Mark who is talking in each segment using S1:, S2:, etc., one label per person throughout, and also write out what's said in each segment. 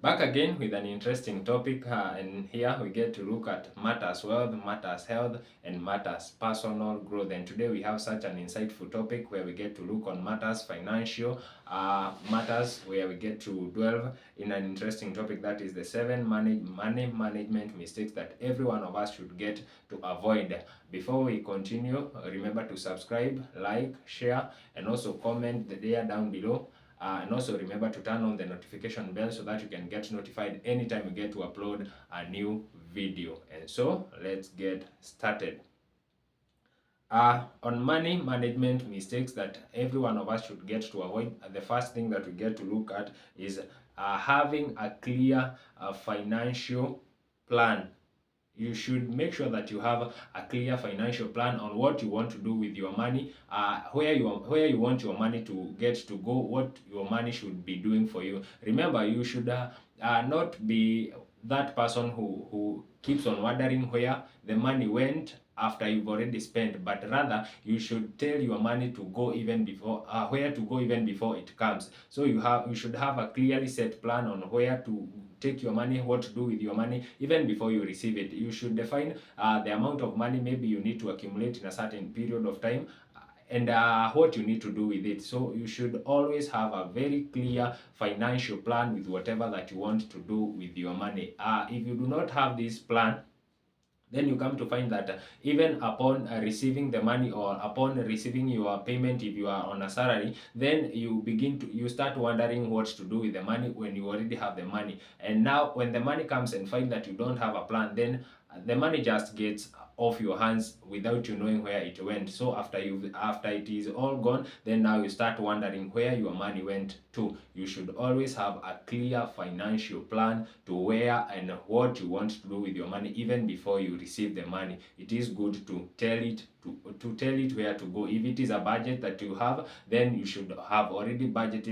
S1: Back again with an interesting topic, and here we get to look at matters wealth, matters health, and matters personal growth. And today we have such an insightful topic where we get to look on matters financial, matters where we get to delve in an interesting topic, that is the seven money management mistakes that every one of us should get to avoid. Before we continue, remember to subscribe, like, share, and also comment there down below. And also remember to turn on the notification bell so that you can get notified anytime we get to upload a new video. And so let's get started. On money management mistakes that every one of us should get to avoid, the first thing that we get to look at is having a clear financial plan. You should make sure that you have a clear financial plan on what you want to do with your money, where you want your money to get to go, what your money should be doing for you. Remember, you should not be that person who keeps on wondering where the money went after you've already spent, but rather you should tell your money to go even before where to go even before it comes. So you should have a clearly set plan on where to take your money, what to do with your money even before you receive it. You should define the amount of money maybe you need to accumulate in a certain period of time, and what you need to do with it. So you should always have a very clear financial plan with whatever that you want to do with your money. If you do not have this plan, then you come to find that even upon receiving the money, or upon receiving your payment, if you are on a salary, then you start wondering what to do with the money when you already have the money. And now when the money comes and find that you don't have a plan, then the money just gets off your hands without you knowing where it went. So after it is all gone, then now you start wondering where your money went to. You should always have a clear financial plan to where and what you want to do with your money even before you receive the money. It is good to tell it where to go. If it is a budget that you have, then you should have already budget.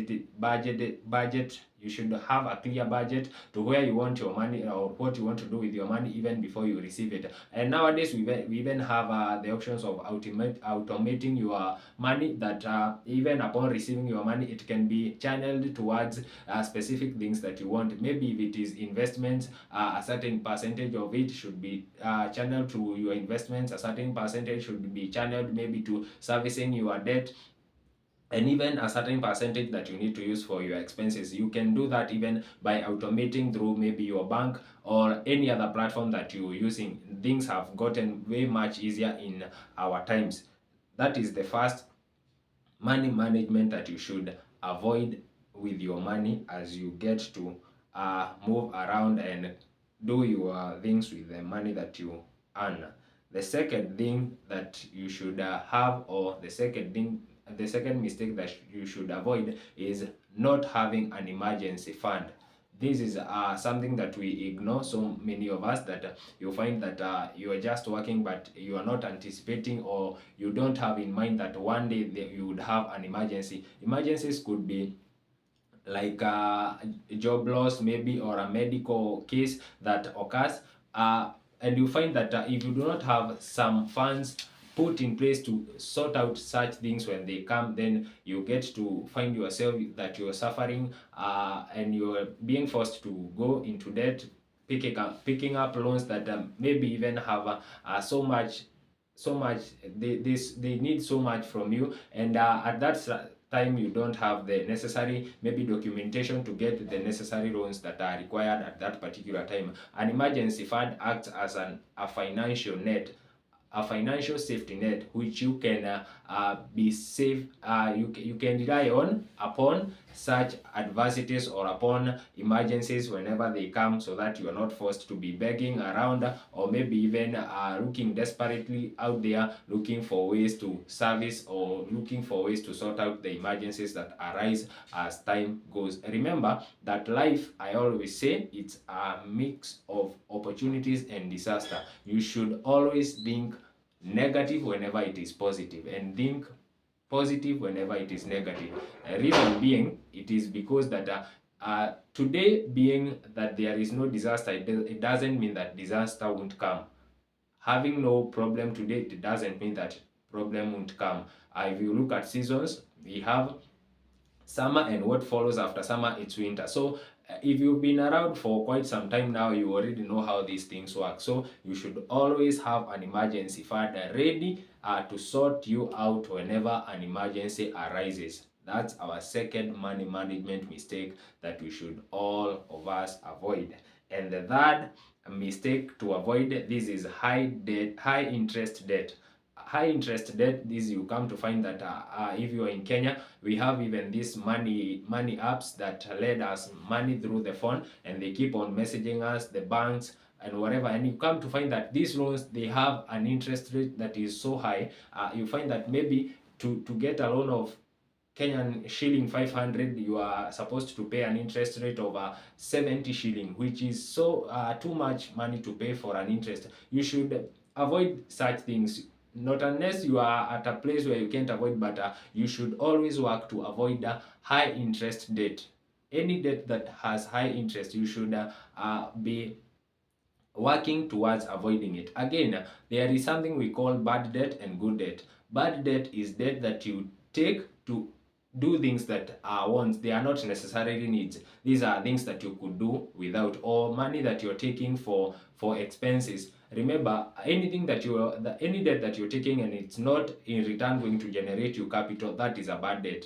S1: You should have a clear budget to where you want your money, or what you want to do with your money even before you receive it. And nowadays we even have the options of automating your money, that even upon receiving your money, it can be channeled towards specific things that you want. Maybe if it is investments, a certain percentage of it should be channeled to your investments, a certain percentage should be channeled maybe to servicing your debt, and even a certain percentage that you need to use for your expenses. You can do that even by automating through maybe your bank or any other platform that you're using. Things have gotten way much easier in our times. That is the first money management that you should avoid with your money as you get to move around and do your things with the money that you earn. The second thing that you should have, or the second mistake that you should avoid, is not having an emergency fund. This is something that we ignore, so many of us, that you find that you are just working, but you are not anticipating, or you don't have in mind that one day you would have an emergency. Emergencies could be like a job loss maybe, or a medical case that occurs, and you find that if you do not have some funds put in place to sort out such things when they come, then you get to find yourself that you're suffering, and you're being forced to go into debt, picking up loans that maybe even have so much they need so much from you, and at that time you don't have the necessary maybe documentation to get the necessary loans that are required at that particular time. An emergency fund acts as a financial net, a financial safety net, which you can be safe, you can rely on upon such adversities or upon emergencies whenever they come, so that you are not forced to be begging around, or maybe even looking desperately out there, looking for ways to service, or looking for ways to sort out the emergencies that arise as time goes. Remember that life, I always say, it's a mix of opportunities and disaster. You should always think negative whenever it is positive, and think positive whenever it is negative. Reason being, it is because that today being that there is no disaster, it doesn't mean that disaster won't come. Having no problem today, it doesn't mean that problem won't come. If you look at seasons, we have summer, and what follows after summer, it's winter. So if you've been around for quite some time now, you already know how these things work. So you should always have an emergency fund ready to sort you out whenever an emergency arises. That's our second money management mistake that we should all of us avoid. And the third mistake to avoid, this is high interest debt. High interest debt, this you come to find that if you are in Kenya, we have even these money apps that lend us money through the phone, and they keep on messaging us, the banks and whatever, and you come to find that these loans, they have an interest rate that is so high. You find that maybe to get a loan of Kenyan shilling 500, you are supposed to pay an interest rate of 70 shilling, which is so too much money to pay for an interest. You should avoid such things, not unless you are at a place where you can't avoid, but you should always work to avoid high interest debt. Any debt that has high interest, you should be working towards avoiding it. Again, there is something we call bad debt and good debt. Bad debt is debt that you take to do things that are wants, they are not necessarily needs. These are things that you could do without, or money that you're taking for expenses. Remember, anything that any debt that you're taking and it's not in return going to generate you capital, that is a bad debt.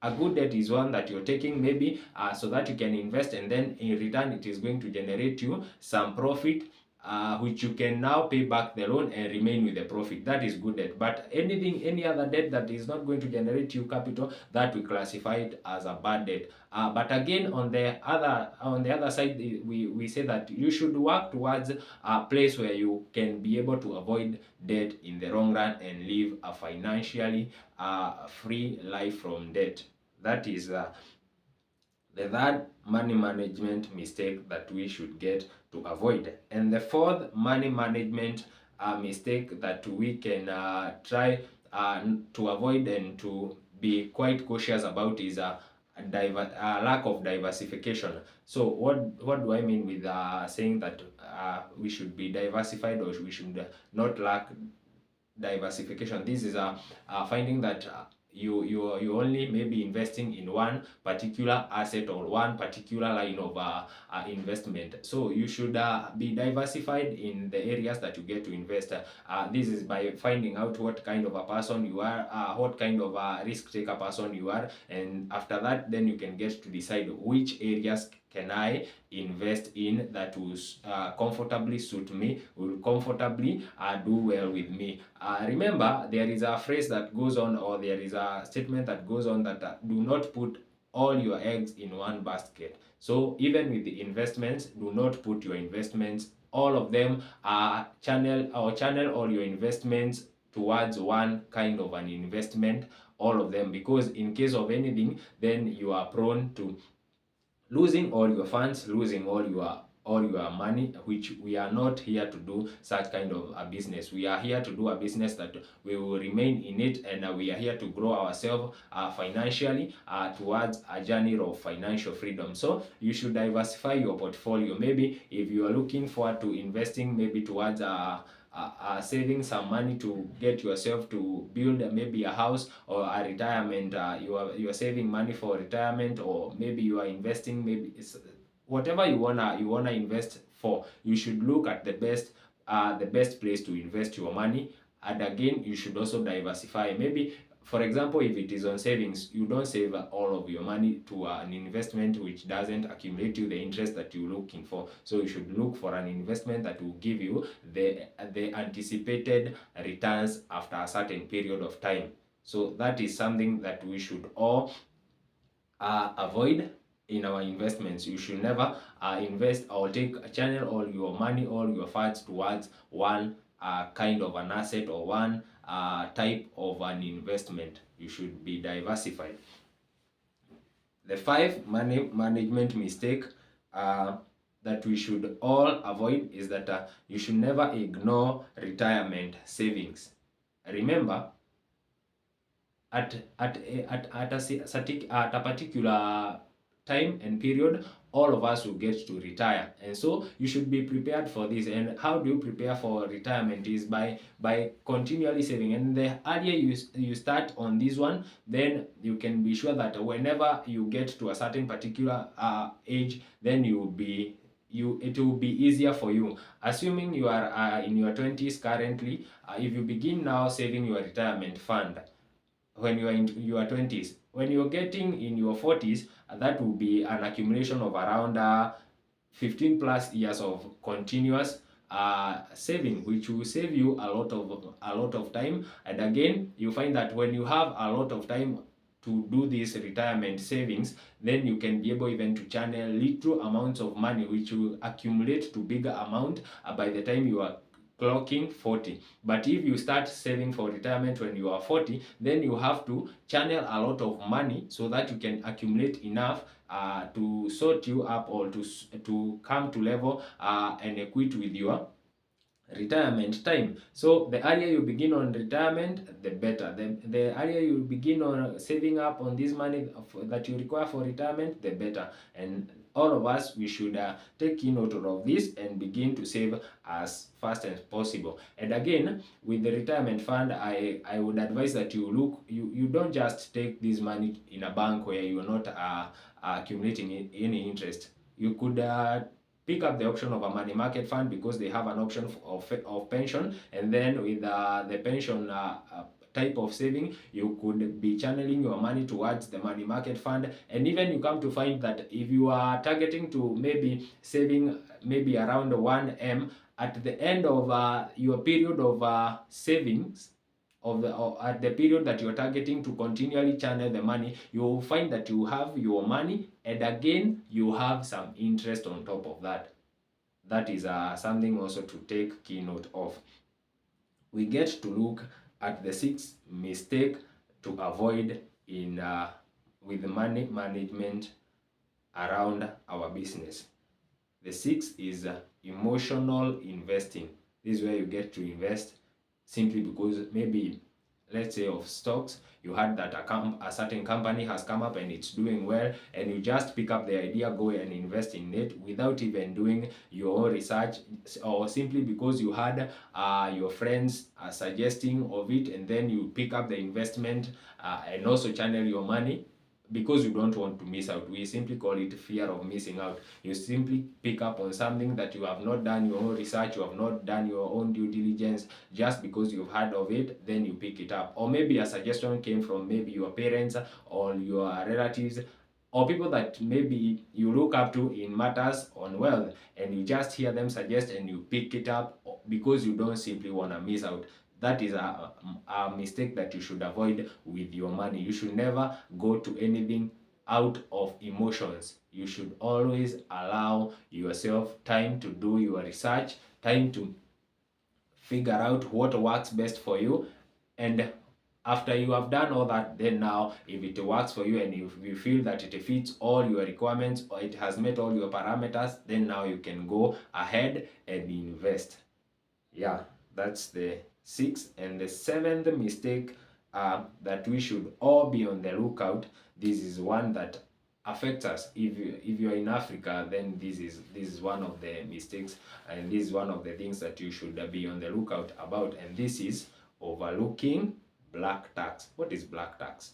S1: A good debt is one that you're taking maybe so that you can invest, and then in return it is going to generate you some profit, which you can now pay back the loan and remain with the profit. That is good debt. But any other debt that is not going to generate you capital, that we classify it as a bad debt. But again, on the other side, we say that you should work towards a place where you can be able to avoid debt in the long run and live a financially free life from debt. That is the third money management mistake that we should get to avoid. And the fourth money management mistake that we can try to avoid and to be quite cautious about is a lack of diversification. So what do I mean with saying that we should be diversified, or we should not lack diversification? This is finding that you only maybe investing in one particular asset or one particular line of investment. So you should be diversified in the areas that you get to invest. This is by finding out what kind of a person you are, what kind of a risk taker person you are, and after that then you can get to decide which areas can I invest in that will comfortably suit me, will comfortably do well with me. Remember, there is a phrase that goes on, or there is a statement that goes on, that do not put all your eggs in one basket. So even with the investments, do not put your investments, all of them, channel all your investments towards one kind of an investment, all of them, because in case of anything, then you are prone to losing all your funds, losing all your money, which we are not here to do such kind of a business. We are here to do a business that we will remain in it, and we are here to grow ourselves financially towards a journey of financial freedom. So you should diversify your portfolio. Maybe if you are looking forward to investing, maybe towards saving some money to get yourself to build maybe a house or a retirement, you are saving money for retirement, or maybe you are investing, maybe it's whatever you wanna invest for. You should look at the best place to invest your money. And again, you should also diversify. Maybe, for example, if it is on savings, you don't save all of your money to an investment which doesn't accumulate you the interest that you're looking for. So you should look for an investment that will give you the anticipated returns after a certain period of time. So that is something that we should all avoid in our investments. You should never invest or channel all your money, all your funds towards one kind of an asset or one type of an investment. You should be diversified. The five money management mistake that we should all avoid is that you should never ignore retirement savings. Remember, at a particular time and period, all of us will get to retire. And so you should be prepared for this. And how do you prepare for retirement is by continually saving. And the earlier you start on this one, then you can be sure that whenever you get to a certain particular age, then it will be easier for you. Assuming you are in your 20s currently, if you begin now saving your retirement fund when you are in your 20s, when you're getting in your 40s, that will be an accumulation of around 15 plus years of continuous saving, which will save you a lot of time. And again, you find that when you have a lot of time to do these retirement savings, then you can be able even to channel little amounts of money which will accumulate to bigger amount by the time you are clocking 40. But if you start saving for retirement when you are 40, then you have to channel a lot of money so that you can accumulate enough to sort you up, or to come to level and equate with your retirement time. So the earlier you begin on retirement, the better. The earlier you begin on saving up on this money that you require for retirement, the better. And all of us, we should take note of this and begin to save as fast as possible. And again, with the retirement fund, I would advise that you don't just take this money in a bank where you're not accumulating any interest. You could pick up the option of a money market fund, because they have an option of pension. And then with the pension type of saving, you could be channeling your money towards the money market fund. And even you come to find that if you are targeting to maybe saving maybe around 1M, at the end of your period of savings, at the period that you're targeting to continually channel the money, you will find that you have your money, and again you have some interest on top of that. That is something also to take key note of. We get to look at the 6th mistake to avoid in with money management around our business. The 6th is emotional investing. This is where you get to invest simply because maybe, let's say, of stocks, you heard that a certain company has come up and it's doing well, and you just pick up the idea, go and invest in it without even doing your own research, or simply because you had your friends suggesting of it, and then you pick up the investment and also channel your money because you don't want to miss out. We simply call it fear of missing out. You simply pick up on something that you have not done your own research, you have not done your own due diligence, just because you've heard of it, then you pick it up. Or maybe a suggestion came from maybe your parents or your relatives, or people that maybe you look up to in matters on wealth, and you just hear them suggest and you pick it up because you don't simply want to miss out. That is a mistake that you should avoid with your money. You should never go to anything out of emotions. You should always allow yourself time to do your research, time to figure out what works best for you. And after you have done all that, then now if it works for you and if you feel that it fits all your requirements or it has met all your parameters, then now you can go ahead and invest. Yeah, that's the 6th. And the 7th mistake that we should all be on the lookout. This is one that affects us. If you're in Africa, then this is one of the mistakes, and this is one of the things that you should be on the lookout about. And this is overlooking black tax. What is black tax?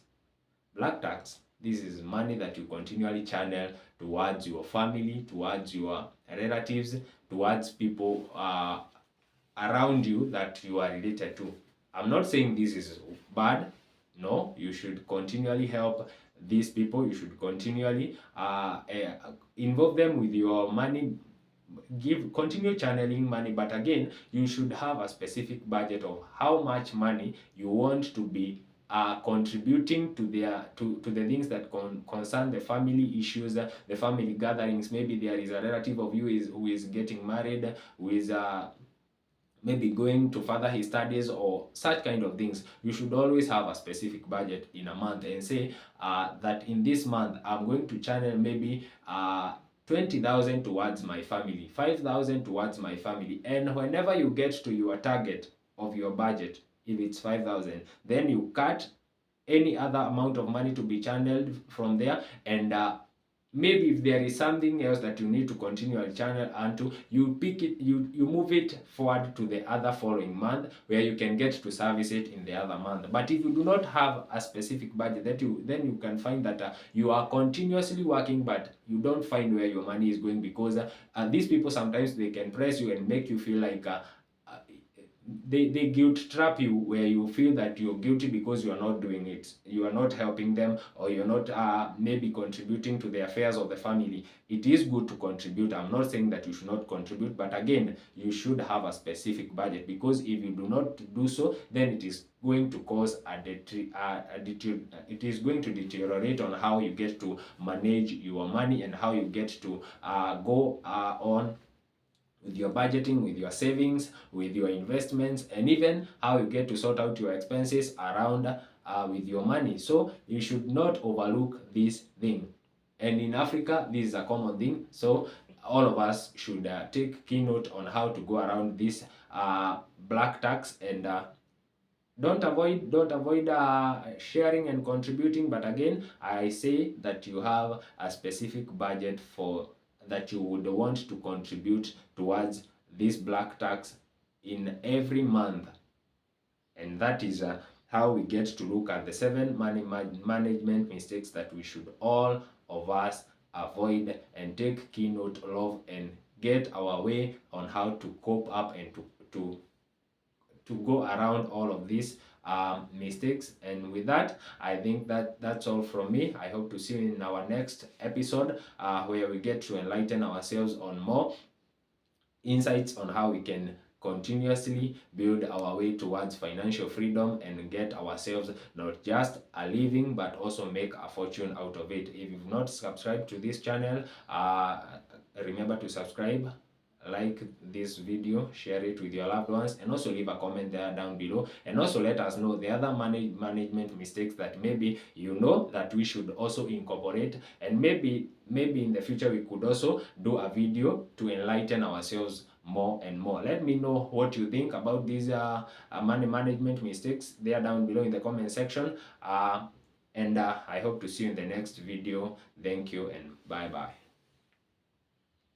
S1: Black tax, this is money that you continually channel towards your family, towards your relatives, towards people around you that you are related to. I'm not saying this is bad. No, you should continually help these people. You should continually involve them with your money. Continue channeling money, but again, you should have a specific budget of how much money you want to be contributing to the things that concern the family issues, the family gatherings. Maybe there is a relative of you who is getting married, who is maybe going to further his studies or such kind of things. You should always have a specific budget in a month and say that in this month I'm going to channel maybe 20,000 towards my family, 5,000 towards my family. And whenever you get to your target of your budget, if it's 5,000, then you cut any other amount of money to be channeled from there, and maybe if there is something else that you need to continue your channel onto, you pick it, you move it forward to the other following month, where you can get to service it in the other month. But if you do not have a specific budget, that then you can find that you are continuously working, but you don't find where your money is going, because these people sometimes they can press you and make you feel like uh, they guilt trap you, where you feel that you're guilty because you are not doing it, you are not helping them, or you're not maybe contributing to the affairs of the family. It is good to contribute, I'm not saying that you should not contribute, but again, you should have a specific budget, because if you do not do so, then it is going to cause it is going to deteriorate on how you get to manage your money, and how you get to go on with your budgeting, with your savings, with your investments, and even how you get to sort out your expenses around with your money. So you should not overlook this thing. And in Africa, this is a common thing. So all of us should take keynote on how to go around this black tax, and don't avoid sharing and contributing. But again, I say that you have a specific budget for that you would want to contribute towards this black tax in every month. And that is how we get to look at the 7 money management mistakes that we should all of us avoid, and take keynote of, and get our way on how to cope up and to go around all of these mistakes. And with that, I think that's all from me. I hope to see you in our next episode, where we get to enlighten ourselves on more insights on how we can continuously build our way towards financial freedom, and get ourselves not just a living, but also make a fortune out of it. If you've not subscribed to this channel, remember to subscribe, like this video, share it with your loved ones, and also leave a comment there down below, and also let us know the other management mistakes that maybe you know that we should also incorporate, and maybe in the future we could also do a video to enlighten ourselves more and more. Let me know what you think about these money management mistakes there down below in the comment section, and I hope to see you in the next video. Thank you, and bye bye.